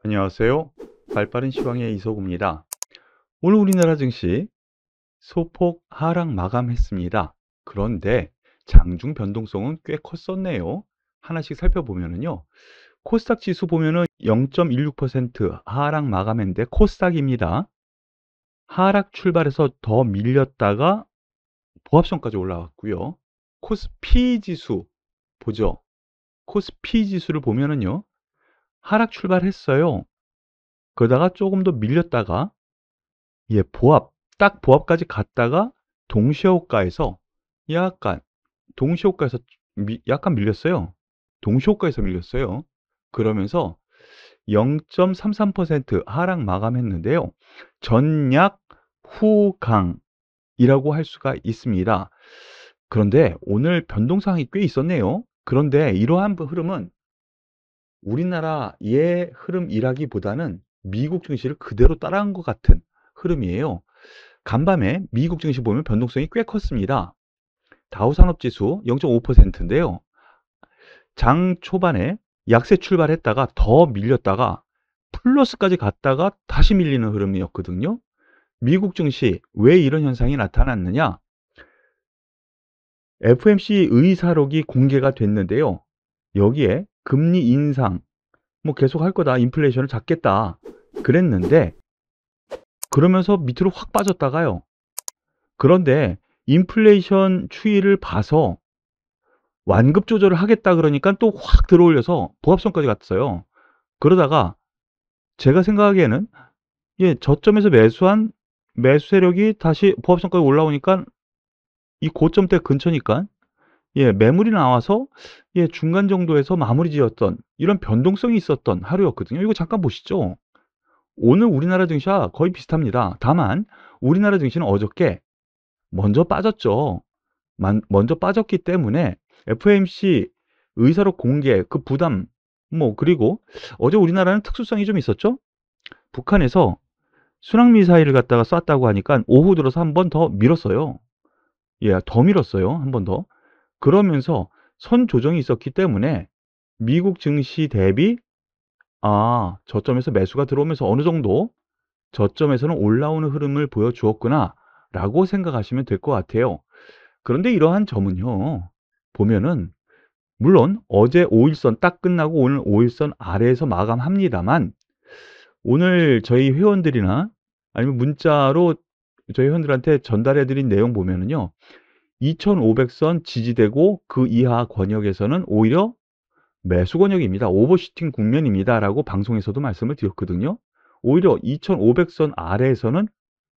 안녕하세요. 발빠른 시황의 이석우입니다. 오늘 우리나라 증시 소폭 하락 마감했습니다. 그런데 장중 변동성은 꽤 컸었네요. 하나씩 살펴보면요. 코스닥 지수 보면은 0.16% 하락 마감했는데 코스닥입니다. 하락 출발해서 더 밀렸다가 보합선까지 올라왔고요. 코스피 지수 보죠. 코스피 지수를 보면은요. 하락 출발했어요. 그러다가 조금 더 밀렸다가 딱 보합까지 갔다가 동시호가에서 약간, 동시호가에서 약간 밀렸어요. 동시호가에서 밀렸어요. 그러면서 0.33% 하락 마감했는데요. 전약 후강이라고 할 수가 있습니다. 그런데 오늘 변동사항이 꽤 있었네요. 그런데 이러한 흐름은 우리나라의 흐름이라기보다는 미국 증시를 그대로 따라한 것 같은 흐름이에요. 간밤에 미국 증시 보면 변동성이 꽤 컸습니다. 다우산업지수 0.5%인데요. 장 초반에 약세 출발했다가 더 밀렸다가 플러스까지 갔다가 다시 밀리는 흐름이었거든요. 미국 증시 왜 이런 현상이 나타났느냐? FMC 의사록이 공개가 됐는데요. 여기에 금리 인상 뭐 계속 할 거다, 인플레이션을 잡겠다 그랬는데, 그러면서 밑으로 확 빠졌다가요. 그런데 인플레이션 추이를 봐서 완급 조절을 하겠다 그러니까 또 확 들어올려서 보합선까지 갔어요. 그러다가 제가 생각하기에는 저점에서 매수한 매수 세력이 다시 보합선까지 올라오니까 이 고점대 근처니까 매물이 나와서 중간 정도에서 마무리 지었던 이런 변동성이 있었던 하루였거든요. 이거 잠깐 보시죠. 오늘 우리나라 증시와 거의 비슷합니다. 다만 우리나라 증시는 어저께 먼저 빠졌죠. 먼저 빠졌기 때문에 FOMC 의사록 공개 그 부담 그리고 어제 우리나라는 특수성이 좀 있었죠. 북한에서 순항미사일을 갖다가 쐈다고 하니까 오후 들어서 한 번 더 밀었어요. 더 밀었어요. 한 번 더. 그러면서 선 조정이 있었기 때문에 미국 증시 대비 저점에서 매수가 들어오면서 어느 정도 저점에서는 올라오는 흐름을 보여주었구나 라고 생각하시면 될 것 같아요. 그런데 이러한 점은요, 보면은 물론 어제 5일선 딱 끝나고 오늘 5일선 아래에서 마감합니다만, 오늘 저희 회원들이나 아니면 문자로 저희 회원들한테 전달해 드린 내용 보면은요, 2500선 지지되고 그 이하 권역에서는 오히려 매수 권역입니다. 오버슈팅 국면입니다 라고 방송에서도 말씀을 드렸거든요. 오히려 2500선 아래에서는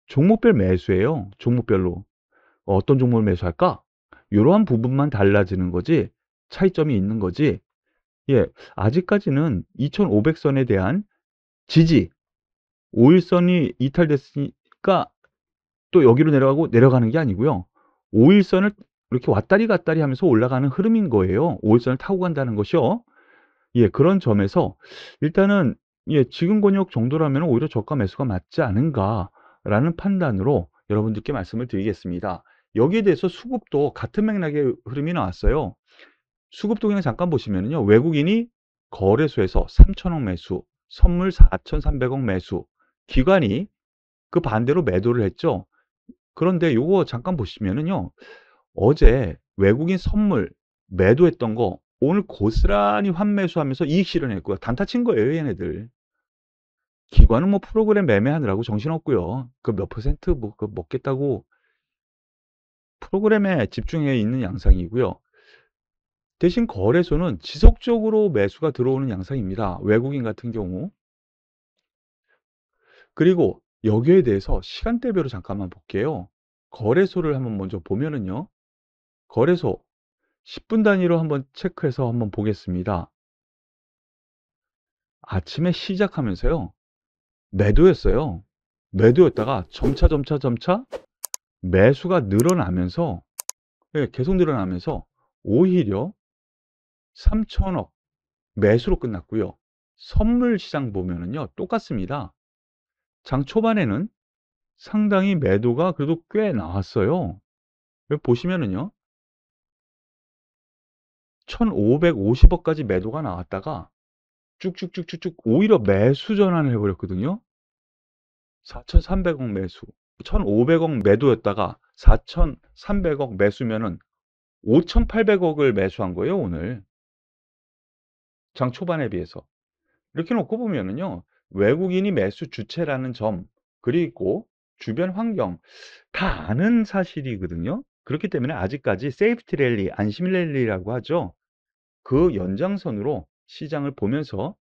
종목별 매수예요. 종목별로. 어떤 종목을 매수할까? 이러한 부분만 달라지는 거지, 차이점이 있는 거지. 아직까지는 2500선에 대한 지지, 5일선이 이탈됐으니까 또 여기로 내려가고 내려가는 게 아니고요. 5일선을 이렇게 왔다리 갔다리 하면서 올라가는 흐름인 거예요. 5일선을 타고 간다는 것이요. 그런 점에서 일단은 지금 권역 정도라면 오히려 저가 매수가 맞지 않은가라는 판단으로 여러분들께 말씀을 드리겠습니다. 여기에 대해서 수급도 같은 맥락의 흐름이 나왔어요. 수급도 그냥 잠깐 보시면요. 외국인이 거래소에서 3천억 매수, 선물 4,300억 매수, 기관이 그 반대로 매도를 했죠. 그런데 요거 잠깐 보시면은요. 어제 외국인 선물 매도했던 거 오늘 고스란히 환매수하면서 이익 실현했고요. 단타 친 거예요, 얘네들. 기관은 뭐 프로그램 매매하느라고 정신없고요. 그 몇 퍼센트 그 먹겠다고 프로그램에 집중해 있는 양상이고요. 대신 거래소는 지속적으로 매수가 들어오는 양상입니다. 외국인 같은 경우. 그리고 여기에 대해서 시간대별로 잠깐만 볼게요. 거래소를 한번 먼저 보면은요. 거래소 10분 단위로 한번 체크해서 한번 보겠습니다. 아침에 시작하면서요. 매도였어요. 매도였다가 점차 매수가 늘어나면서 계속 늘어나면서 오히려 3천억 매수로 끝났고요. 선물 시장 보면은요. 똑같습니다. 장 초반에는 상당히 매도가 그래도 꽤 나왔어요. 여기 보시면은요. 1,550억까지 매도가 나왔다가 쭉쭉쭉쭉쭉 오히려 매수 전환을 해 버렸거든요. 4,300억 매수. 1,500억 매도였다가 4,300억 매수면은 5,800억을 매수한 거예요, 오늘. 장 초반에 비해서. 이렇게 놓고 보면은요. 외국인이 매수 주체라는 점, 그리고 주변 환경 다 아는 사실이거든요. 그렇기 때문에 아직까지 세이프티 랠리, 안심 랠리라고 하죠. 그 연장선으로 시장을 보면서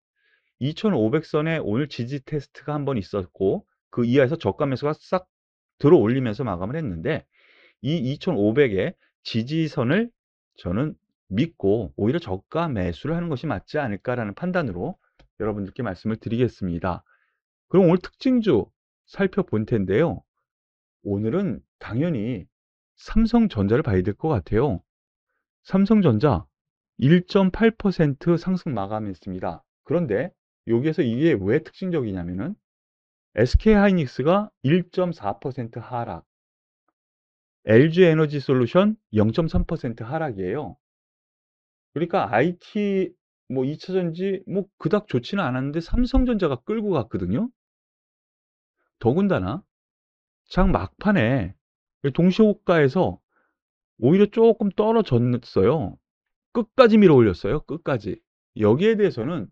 2,500선에 오늘 지지 테스트가 한번 있었고, 그 이하에서 저가 매수가 싹 들어올리면서 마감을 했는데, 이 2,500의 지지선을 저는 믿고 오히려 저가 매수를 하는 것이 맞지 않을까라는 판단으로 여러분들께 말씀을 드리겠습니다. 그럼 오늘 특징주 살펴볼 텐데요. 오늘은 당연히 삼성전자를 봐야 될 것 같아요. 삼성전자 1.8% 상승 마감했습니다. 그런데 여기에서 이게 왜 특징적이냐면은 SK하이닉스가 1.4% 하락, LG에너지솔루션 0.3% 하락이에요. 그러니까 IT 뭐 2차전지 뭐 그닥 좋지는 않았는데 삼성전자가 끌고 갔거든요. 더군다나 장 막판에 동시호가에서 오히려 조금 떨어졌어요. 끝까지 밀어 올렸어요. 끝까지. 여기에 대해서는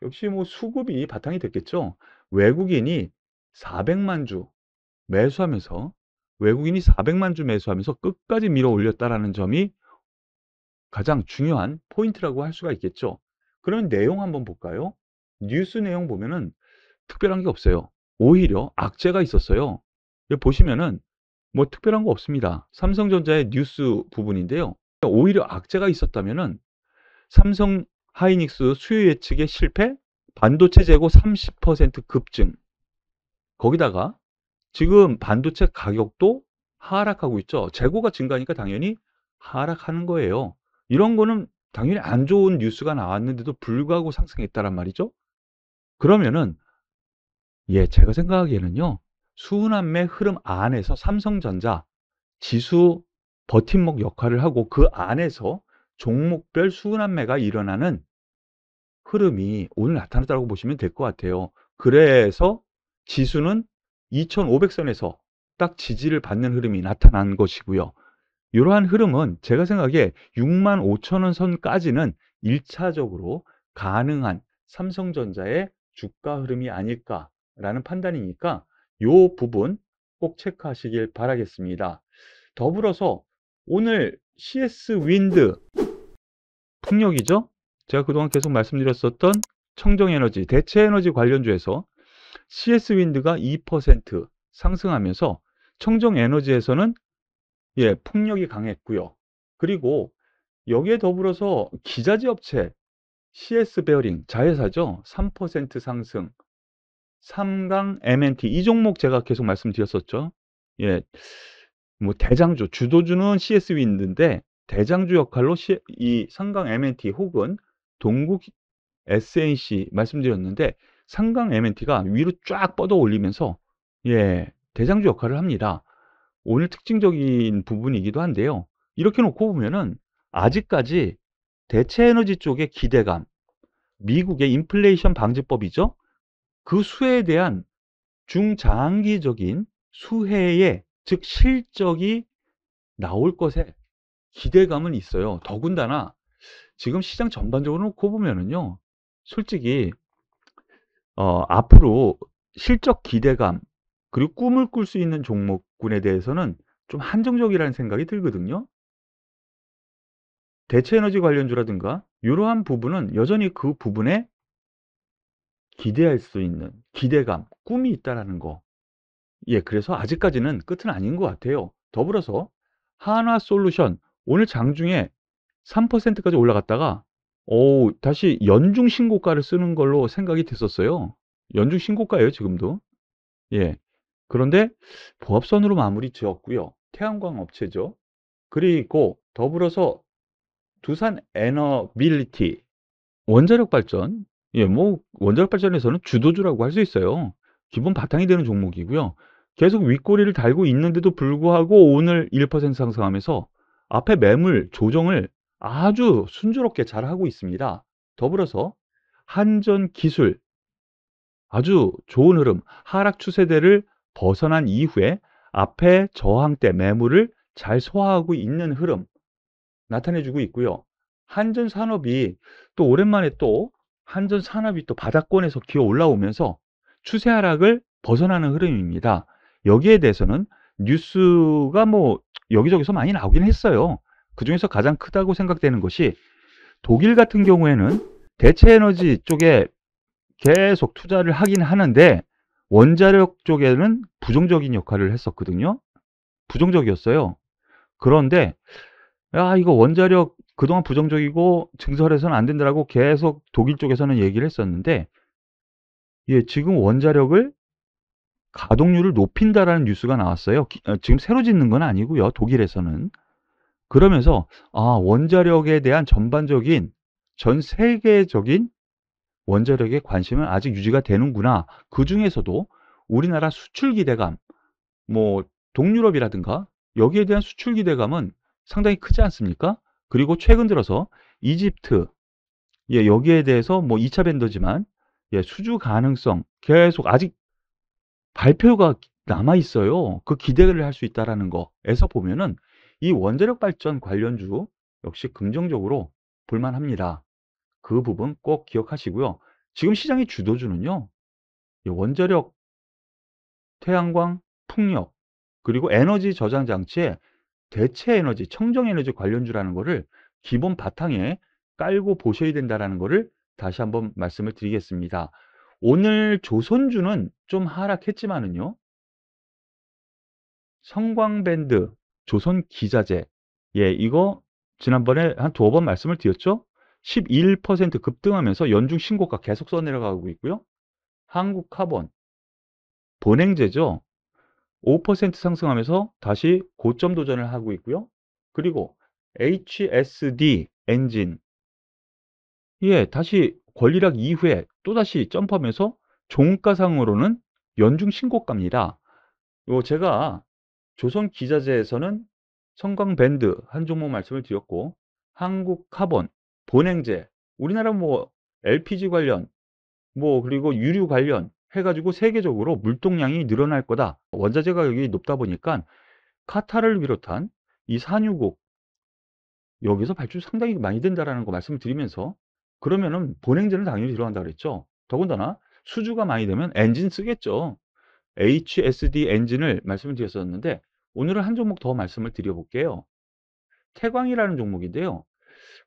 역시 뭐 수급이 바탕이 됐겠죠. 외국인이 400만 주 매수하면서 외국인이 400만 주 매수하면서 끝까지 밀어 올렸다라는 점이 가장 중요한 포인트라고 할 수가 있겠죠. 그러면 내용 한번 볼까요? 뉴스 내용 보면은 특별한 게 없어요. 오히려 악재가 있었어요. 여기 보시면은 뭐 특별한 거 없습니다. 삼성전자의 뉴스 부분인데요. 오히려 악재가 있었다면은 삼성 하이닉스 수요 예측의 실패, 반도체 재고 30% 급증. 거기다가 지금 반도체 가격도 하락하고 있죠. 재고가 증가하니까 당연히 하락하는 거예요. 이런 거는 당연히 안 좋은 뉴스가 나왔는데도 불구하고 상승했다란 말이죠. 그러면은 제가 생각하기에는요. 순환매 흐름 안에서 삼성전자 지수 버팀목 역할을 하고 그 안에서 종목별 순환매가 일어나는 흐름이 오늘 나타났다고 보시면 될 것 같아요. 그래서 지수는 2,500선에서 딱 지지를 받는 흐름이 나타난 것이고요. 이러한 흐름은 제가 생각에 65,000원 선까지는 1차적으로 가능한 삼성전자의 주가 흐름이 아닐까라는 판단이니까 이 부분 꼭 체크하시길 바라겠습니다. 더불어서 오늘 CS 윈드 풍력이죠. 제가 그동안 계속 말씀드렸었던 청정에너지, 대체에너지 관련주에서 CS 윈드가 2% 상승하면서 청정에너지에서는 풍력이 강했고요. 그리고 여기에 더불어서 기자재 업체 CS 베어링 자회사죠. 3% 상승. 삼강 MNT 이 종목 제가 계속 말씀드렸었죠. 뭐 대장주, 주도주는 CS 윈드인데 대장주 역할로 이 삼강 MNT 혹은 동국 SNC 말씀드렸는데 삼강 MNT가 위로 쫙 뻗어 올리면서 대장주 역할을 합니다. 오늘 특징적인 부분이기도 한데요. 이렇게 놓고 보면은 아직까지 대체에너지 쪽의 기대감, 미국의 인플레이션 방지법이죠. 그 수혜에 대한 중장기적인 수혜의 즉 실적이 나올 것에 기대감은 있어요. 더군다나 지금 시장 전반적으로 놓고 보면은요. 솔직히 앞으로 실적 기대감 그리고 꿈을 꿀 수 있는 종목군에 대해서는 좀 한정적이라는 생각이 들거든요. 대체에너지 관련주라든가 이러한 부분은 여전히 그 부분에 기대할 수 있는 기대감, 꿈이 있다라는 거. 그래서 아직까지는 끝은 아닌 것 같아요. 더불어서 한화솔루션 오늘 장중에 3%까지 올라갔다가 다시 연중 신고가를 쓰는 걸로 생각이 됐었어요. 연중 신고가예요, 지금도. 그런데 보합선으로 마무리 지었고요. 태양광 업체죠. 그리고 더불어서 두산 에너빌리티 원자력 발전. 뭐 원자력 발전에서는 주도주라고 할 수 있어요. 기본 바탕이 되는 종목이고요. 계속 윗꼬리를 달고 있는데도 불구하고 오늘 1% 상승하면서 앞에 매물 조정을 아주 순조롭게 잘 하고 있습니다. 더불어서 한전 기술 아주 좋은 흐름, 하락 추세대를 벗어난 이후에 앞에 저항대 매물을 잘 소화하고 있는 흐름 나타내 주고 있고요. 한전산업이 또 오랜만에 또 한전산업이 또 바닥권에서 기어 올라오면서 추세 하락을 벗어나는 흐름입니다. 여기에 대해서는 뉴스가 뭐 여기저기서 많이 나오긴 했어요. 그중에서 가장 크다고 생각되는 것이 독일 같은 경우에는 대체 에너지 쪽에 계속 투자를 하긴 하는데 원자력 쪽에는 부정적인 역할을 했었거든요. 부정적이었어요. 그런데 야, 이거 원자력 그동안 부정적이고 증설해서는 안 된다라고 계속 독일 쪽에서는 얘기를 했었는데, 예, 지금 원자력을 가동률을 높인다라는 뉴스가 나왔어요. 지금 새로 짓는 건 아니고요. 독일에서는. 그러면서 아, 원자력에 대한 전반적인 전 세계적인 원자력의 관심은 아직 유지가 되는구나. 그중에서도 우리나라 수출 기대감, 뭐 동유럽이라든가 여기에 대한 수출 기대감은 상당히 크지 않습니까? 그리고 최근 들어서 이집트, 예, 여기에 대해서 뭐 2차 밴더지만 예, 수주 가능성 계속 아직 발표가 남아 있어요. 그 기대를 할 수 있다라는 거에서 보면은 이 원자력 발전 관련주 역시 긍정적으로 볼만합니다. 그 부분 꼭 기억하시고요. 지금 시장의 주도주는요. 이 원자력, 태양광, 풍력, 그리고 에너지 저장 장치에 대체 에너지, 청정 에너지 관련주라는 거를 기본 바탕에 깔고 보셔야 된다라는 거를 다시 한번 말씀을 드리겠습니다. 오늘 조선주는 좀 하락했지만은요. 성광밴드, 조선기자재, 예, 이거 지난번에 한 두어 번 말씀을 드렸죠. 11% 급등하면서 연중 신고가 계속 써내려가고 있고요. 한국카본, 본행제죠. 5% 상승하면서 다시 고점 도전을 하고 있고요. 그리고 HSD 엔진, 예, 다시 권리락 이후에 또다시 점프하면서 종가상으로는 연중 신고가입니다. 요 제가 조선 기자재에서는 성광밴드 한 종목 말씀을 드렸고, 한국카본, 본행제, 우리나라 뭐 LPG 관련, 뭐 그리고 유류 관련 해가지고 세계적으로 물동량이 늘어날 거다. 원자재 가격이 높다 보니까 카타르를 비롯한 이 산유국 여기서 발주 상당히 많이 된다라는 거 말씀을 드리면서, 그러면은 본행제는 당연히 들어간다 그랬죠. 더군다나 수주가 많이 되면 엔진 쓰겠죠. HSD 엔진을 말씀을 드렸었는데 오늘은 한 종목 더 말씀을 드려볼게요. 태광이라는 종목인데요.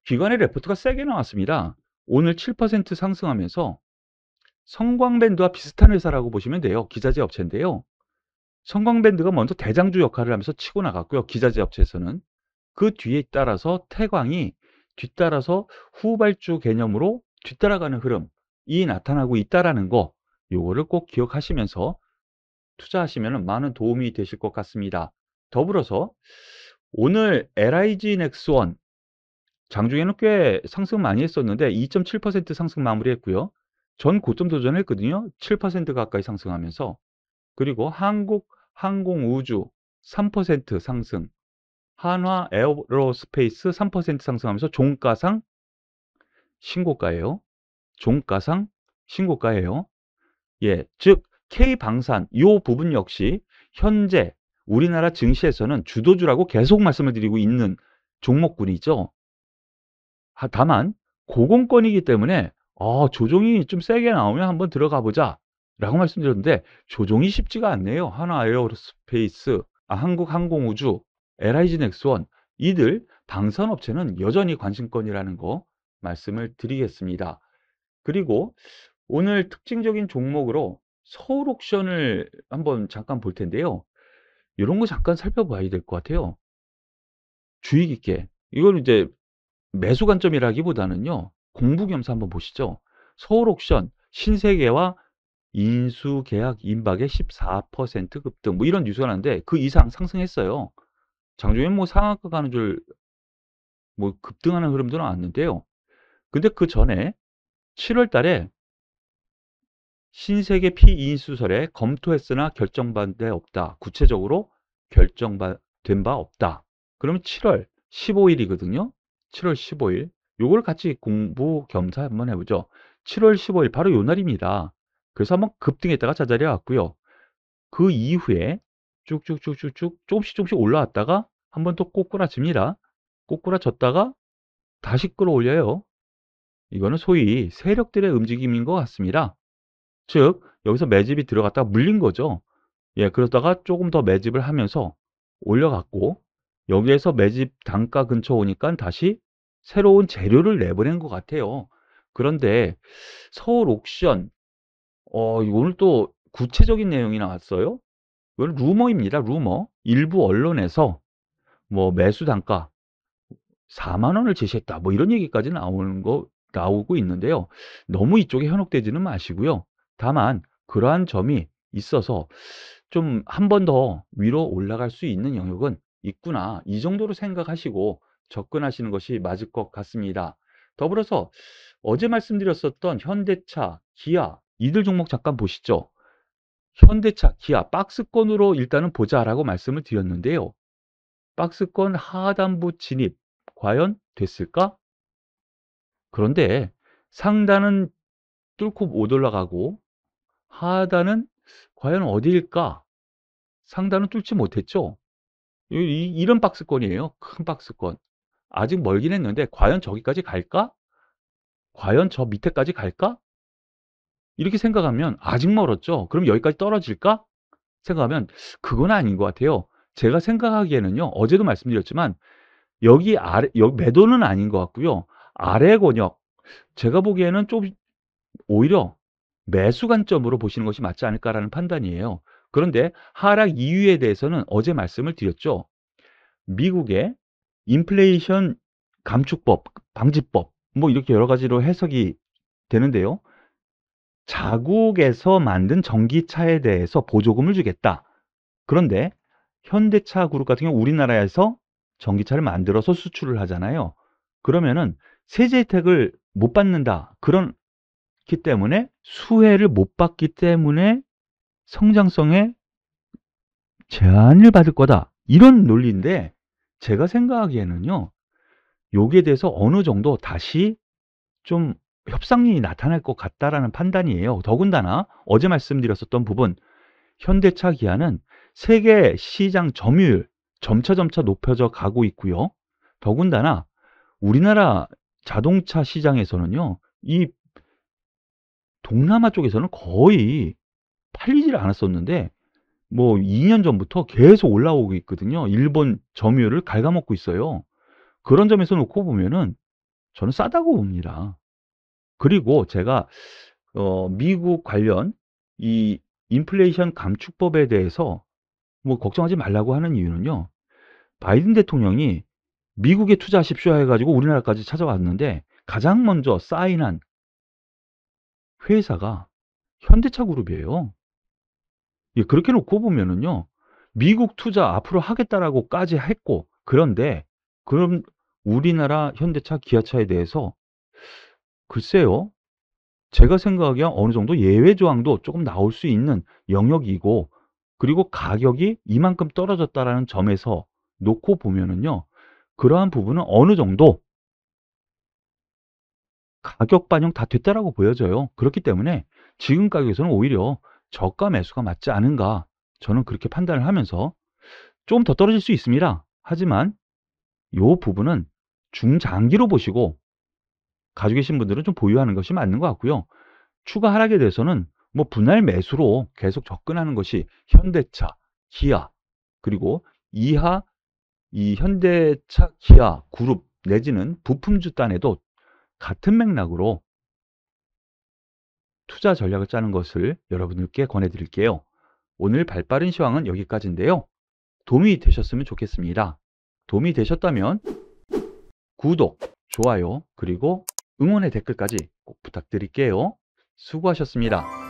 기관의 레포트가 세게 나왔습니다. 오늘 7% 상승하면서 성광밴드와 비슷한 회사라고 보시면 돼요. 기자재 업체인데요. 성광밴드가 먼저 대장주 역할을 하면서 치고 나갔고요. 기자재 업체에서는. 그 뒤에 따라서 태광이 뒤따라서 후발주 개념으로 뒤따라가는 흐름이 나타나고 있다라는 거, 요거를 꼭 기억하시면서 투자하시면 많은 도움이 되실 것 같습니다. 더불어서 오늘 LIG 넥스원 장중에는 꽤 상승 많이 했었는데 2.7% 상승 마무리했고요. 전 고점 도전했거든요. 7% 가까이 상승하면서. 그리고 한국 항공우주 3% 상승, 한화 에어로스페이스 3% 상승하면서 종가상 신고가예요. 종가상 신고가예요. 예, 즉 K방산 이 부분 역시 현재 우리나라 증시에서는 주도주라고 계속 말씀을 드리고 있는 종목군이죠. 다만 고공권이기 때문에 조정이 좀 세게 나오면 한번 들어가 보자 라고 말씀드렸는데 조정이 쉽지가 않네요. 하나 에어로스페이스, 한국항공우주, LIG 넥스원, 이들 방산업체는 여전히 관심권이라는 거 말씀을 드리겠습니다. 그리고 오늘 특징적인 종목으로 서울옥션을 한번 잠깐 볼 텐데요. 이런 거 잠깐 살펴봐야 될 것 같아요. 주의 깊게. 이걸 이제 매수 관점이라기보다는요. 공부 겸사 한번 보시죠. 서울옥션 신세계와 인수계약 임박의 14% 급등 뭐 이런 뉴스가 나는데 그 이상 상승했어요. 장중에 뭐 상한가 가는 줄 뭐 급등하는 흐름도 나왔는데요. 근데 그 전에 7월 달에 신세계 피인수설에 검토했으나 결정된 데 없다. 구체적으로 결정된 바 없다. 그러면 7월 15일이거든요. 7월 15일. 요걸 같이 공부 겸사 한번 해보죠. 7월 15일 바로 요 날입니다. 그래서 한번 급등했다가 자자리에 왔고요. 그 이후에 쭉쭉쭉쭉쭉 조금씩 올라왔다가 한번 또 꼬꾸라집니다. 꼬꾸라졌다가 다시 끌어올려요. 이거는 소위 세력들의 움직임인 것 같습니다. 즉 여기서 매집이 들어갔다가 물린 거죠. 예, 그러다가 조금 더 매집을 하면서 올려갔고, 여기에서 매집 단가 근처 오니까 다시 새로운 재료를 내보낸 것 같아요. 그런데 서울 옥션, 오늘 또 구체적인 내용이 나왔어요. 이건 루머입니다. 루머. 일부 언론에서 뭐 매수 단가 4만 원을 제시했다. 뭐 이런 얘기까지 나오고 있는데요. 너무 이쪽에 현혹되지는 마시고요. 다만 그러한 점이 있어서 좀 한 번 더 위로 올라갈 수 있는 영역은 있구나. 이 정도로 생각하시고 접근하시는 것이 맞을 것 같습니다. 더불어서 어제 말씀드렸었던 현대차, 기아 이들 종목 잠깐 보시죠. 현대차, 기아 박스권으로 일단은 보자라고 말씀을 드렸는데요. 박스권 하단부 진입 과연 됐을까? 그런데 상단은 뚫고 못 올라가고 하단은 과연 어디일까? 상단은 뚫지 못했죠. 이런 박스권이에요. 큰 박스권. 아직 멀긴 했는데 과연 저기까지 갈까? 과연 저 밑에까지 갈까? 이렇게 생각하면 아직 멀었죠. 그럼 여기까지 떨어질까? 생각하면 그건 아닌 것 같아요. 제가 생각하기에는요. 어제도 말씀드렸지만 여기 아래, 여기 매도는 아닌 것 같고요. 아래 권역, 제가 보기에는 좀 오히려 매수 관점으로 보시는 것이 맞지 않을까라는 판단이에요. 그런데 하락 이유에 대해서는 어제 말씀을 드렸죠. 미국의 인플레이션 감축법, 방지법, 뭐 이렇게 여러 가지로 해석이 되는데요. 자국에서 만든 전기차에 대해서 보조금을 주겠다. 그런데 현대차 그룹 같은 경우 우리나라에서 전기차를 만들어서 수출을 하잖아요. 그러면은 세제 혜택을 못 받는다. 그렇기 때문에 수혜를 못 받기 때문에 성장성에 제한을 받을 거다. 이런 논리인데 제가 생각하기에는요. 여기에 대해서 어느 정도 다시 좀 협상이 나타날 것 같다라는 판단이에요. 더군다나 어제 말씀드렸었던 부분 현대차 기아는 세계 시장 점유율 점차 높여져 가고 있고요. 더군다나 우리나라 자동차 시장에서는요. 이 동남아 쪽에서는 거의 팔리질 않았었는데 뭐 2년 전부터 계속 올라오고 있거든요. 일본 점유율을 갉아먹고 있어요. 그런 점에서 놓고 보면은 저는 싸다고 봅니다. 그리고 제가 미국 관련 이 인플레이션 감축법에 대해서 뭐 걱정하지 말라고 하는 이유는요. 바이든 대통령이 미국에 투자하십시오 해가지고 우리나라까지 찾아왔는데 가장 먼저 사인한 회사가 현대차 그룹이에요. 예, 그렇게 놓고 보면은요. 미국 투자 앞으로 하겠다라고까지 했고 그런데 그럼 우리나라 현대차, 기아차에 대해서 글쎄요. 제가 생각하기에 어느 정도 예외 조항도 조금 나올 수 있는 영역이고 그리고 가격이 이만큼 떨어졌다라는 점에서 놓고 보면은요. 그러한 부분은 어느 정도 가격 반영 다 됐다라고 보여져요. 그렇기 때문에 지금 가격에서는 오히려 저가 매수가 맞지 않은가 저는 그렇게 판단을 하면서 좀 더 떨어질 수 있습니다. 하지만 이 부분은 중장기로 보시고 가지고 계신 분들은 좀 보유하는 것이 맞는 것 같고요. 추가 하락에 대해서는 뭐 분할 매수로 계속 접근하는 것이 현대차, 기아 그리고 이하 이 현대차, 기아 그룹 내지는 부품주 단에도 같은 맥락으로 투자 전략을 짜는 것을 여러분들께 권해드릴게요. 오늘 발빠른 시황은 여기까지인데요. 도움이 되셨으면 좋겠습니다. 도움이 되셨다면 구독, 좋아요, 그리고 응원의 댓글까지 꼭 부탁드릴게요. 수고하셨습니다.